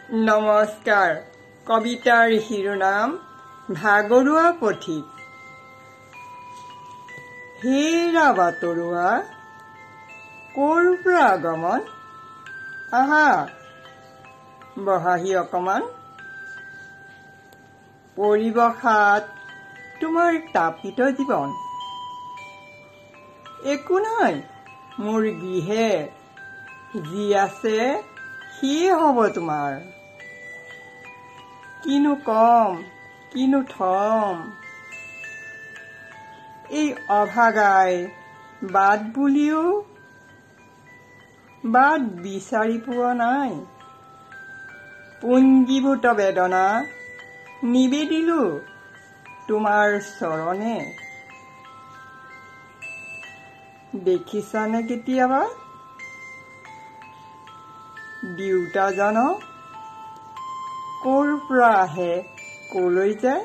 নমস্কাৰ। কবিতাৰ শিৰোনাম ভাগৰুৱা পথিক। হেৰা বাতৰুৱা ক'ৰ পৰা আগমন, আহা বহাহি অকমান। পৰিবসাত তোমাৰ তাপিত জীৱন, একো নাই মোৰ গৃহে, যি আছে সিয়ে হ'ব তোমাৰ। কিনো কম কিনো থম, এই অভাগাই বাট বুলিও বাট বিচাৰি পোৱা নাই। পুঞ্জীভূত বেদনা নিবেদিলো তোমাৰ চৰণে। দেখিছানে কেতিয়াবা দেউতাজনক, ক'ৰ পৰা আহে ক'লৈ যায়।